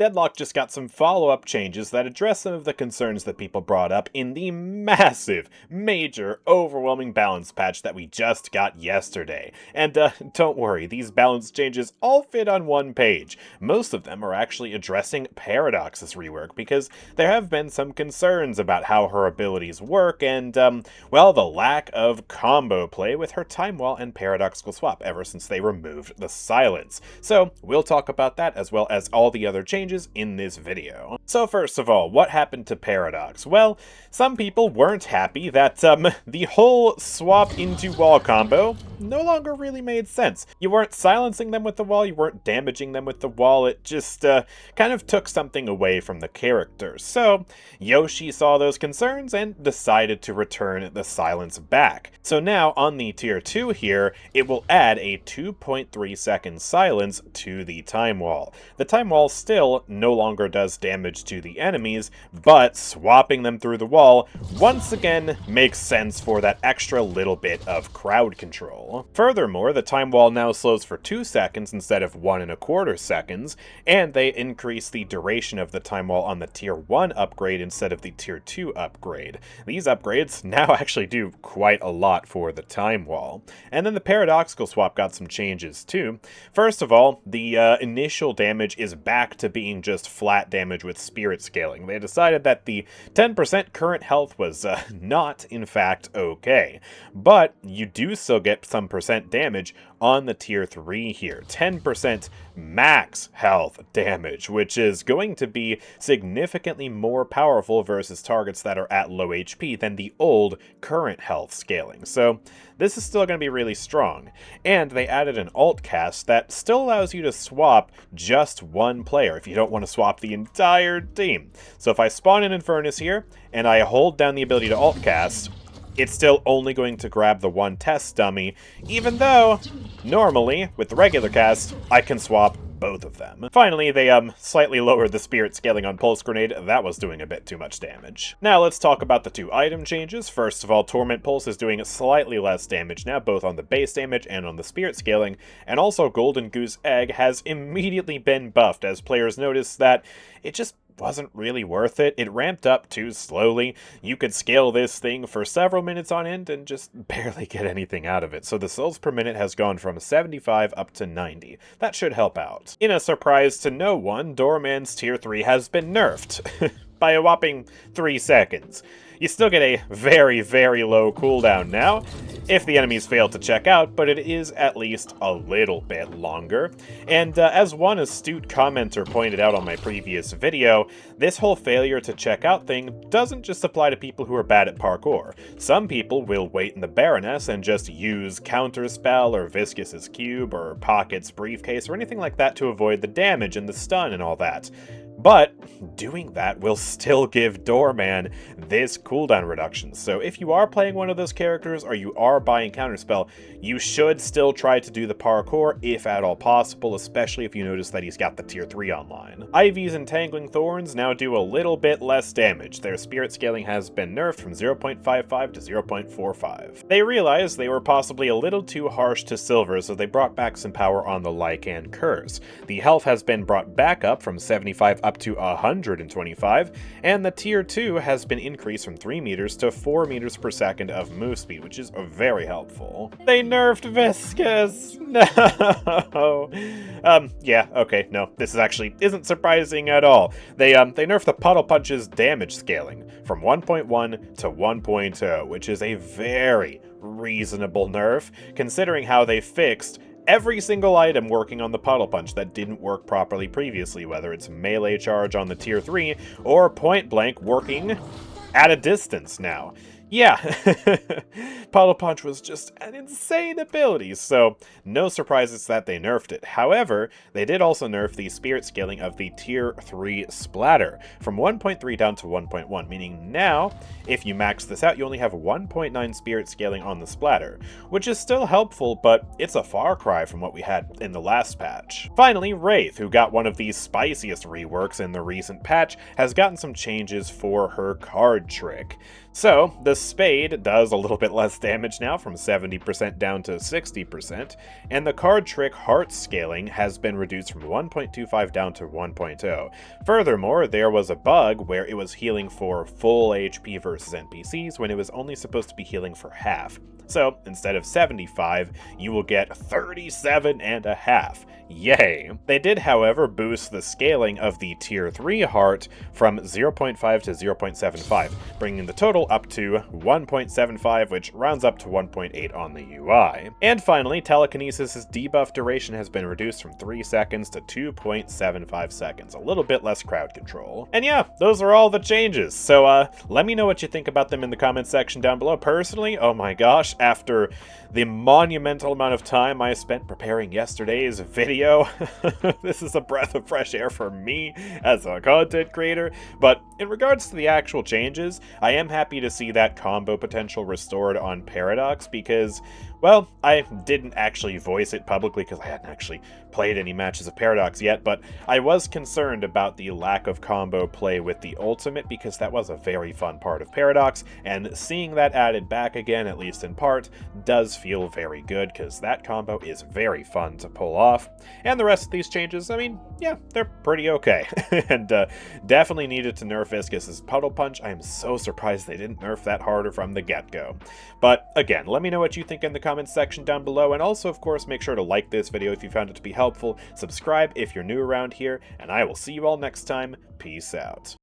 Deadlock just got some follow-up changes that address some of the concerns that people brought up in the massive, major, overwhelming balance patch that we just got yesterday. And don't worry, these balance changes all fit on one page. Most of them are actually addressing Paradox's rework, because there have been some concerns about how her abilities work and, well, the lack of combo play with her Time Wall and Paradoxical Swap ever since they removed the silence. So, we'll talk about that as well as all the other changes in this video. So first of all, what happened to Paradox? Well, some people weren't happy that the whole swap into wall combo no longer really made sense. You weren't silencing them with the wall, you weren't damaging them with the wall, it just kind of took something away from the characters. So Yoshi saw those concerns and decided to return the silence back. So now on the tier 2 here, it will add a 2.3 second silence to the time wall. The time wall still no longer does damage to the enemies, but swapping them through the wall once again makes sense for that extra little bit of crowd control. Furthermore, the time wall now slows for 2 seconds instead of 1.25 seconds, and they increase the duration of the time wall on the tier 1 upgrade instead of the tier 2 upgrade. These upgrades now actually do quite a lot for the time wall. And then the paradoxical swap got some changes too. First of all, the initial damage is back to being just flat damage with spirit scaling. They decided that the 10% current health was not, in fact, okay. But you do still get some percent damage on the tier 3 here. 10% max health damage, which is going to be significantly more powerful versus targets that are at low HP than the old current health scaling. So this is still going to be really strong. And they added an alt cast that still allows you to swap just one player if you don't want to swap the entire team. So if I spawn in Infernus here and I hold down the ability to alt cast, it's still only going to grab the one test dummy, even though, normally, with the regular cast, I can swap both of them. Finally, they slightly lowered the spirit scaling on Pulse Grenade. That was doing a bit too much damage. Now let's talk about the 2 item changes. First of all, Torment Pulse is doing slightly less damage now, both on the base damage and on the spirit scaling, and also Golden Goose Egg has immediately been buffed as players notice that it just wasn't really worth it. It ramped up too slowly. You could scale this thing for several minutes on end and just barely get anything out of it. So the souls per minute has gone from 75 up to 90. That should help out. In a surprise to no one, Doorman's tier 3 has been nerfed by a whopping 3 seconds. You still get a very, very low cooldown now, if the enemies fail to check out, but it is at least a little bit longer. And as one astute commenter pointed out on my previous video, this whole failure to check out thing doesn't just apply to people who are bad at parkour. Some people will wait in the Baroness and just use Counterspell or Viscous's Cube or Pocket's Briefcase or anything like that to avoid the damage and the stun and all that. But doing that will still give Doorman this cooldown reduction. So if you are playing one of those characters or you are buying Counterspell, you should still try to do the parkour if at all possible, especially if you notice that he's got the tier 3 online. Ivy's Entangling Thorns now do a little bit less damage. Their spirit scaling has been nerfed from 0.55 to 0.45. They realized they were possibly a little too harsh to Silver, so they brought back some power on the Lycan Curse. The health has been brought back up from 75 up to 125, and the tier 2 has been increased from 3 meters to 4 meters per second of move speed, which is very helpful. They nerfed Viscous! No! Yeah, okay, no, this actually isn't surprising at all. They nerfed the Puddle Punch's damage scaling from 1.1 to 1.0, which is a very reasonable nerf, considering how they fixed every single item working on the Puddle Punch that didn't work properly previously, whether it's melee charge on the tier 3 or point blank working at a distance now. Yeah, Puddle Punch was just an insane ability, so no surprises that they nerfed it. However, they did also nerf the spirit scaling of the tier 3 splatter from 1.3 down to 1.1, meaning now, if you max this out, you only have 1.9 spirit scaling on the splatter, which is still helpful, but it's a far cry from what we had in the last patch. Finally, Wraith, who got one of the spiciest reworks in the recent patch, has gotten some changes for her card trick. So, the Spade does a little bit less damage now, from 70% down to 60%, and the card trick Heart Scaling has been reduced from 1.25 down to 1.0. Furthermore, there was a bug where it was healing for full HP versus NPCs when it was only supposed to be healing for half. So, instead of 75, you will get 37 and a half. Yay! They did, however, boost the scaling of the Tier 3 heart from 0.5 to 0.75, bringing the total up to 1.75, which rounds up to 1.8 on the UI. And finally, Telekinesis' debuff duration has been reduced from 3 seconds to 2.75 seconds, a little bit less crowd control. And yeah, those are all the changes, so let me know what you think about them in the comments section down below. Personally, oh my gosh, after the monumental amount of time I spent preparing yesterday's video, this is a breath of fresh air for me as a content creator. But in regards to the actual changes, I am happy to see that combo potential restored on Paradox because, well, I didn't actually voice it publicly because I hadn't actually played any matches of Paradox yet, but I was concerned about the lack of combo play with the ultimate because that was a very fun part of Paradox, and seeing that added back again, at least in part, does feel very good because that combo is very fun to pull off. And the rest of these changes, I mean, yeah, they're pretty okay. And definitely needed to nerf Viscous' Puddle Punch. I am so surprised they didn't nerf that harder from the get-go. But again, let me know what you think in the comments section down below, and also, of course, make sure to like this video if you found it to be helpful, subscribe if you're new around here, and I will see you all next time. Peace out.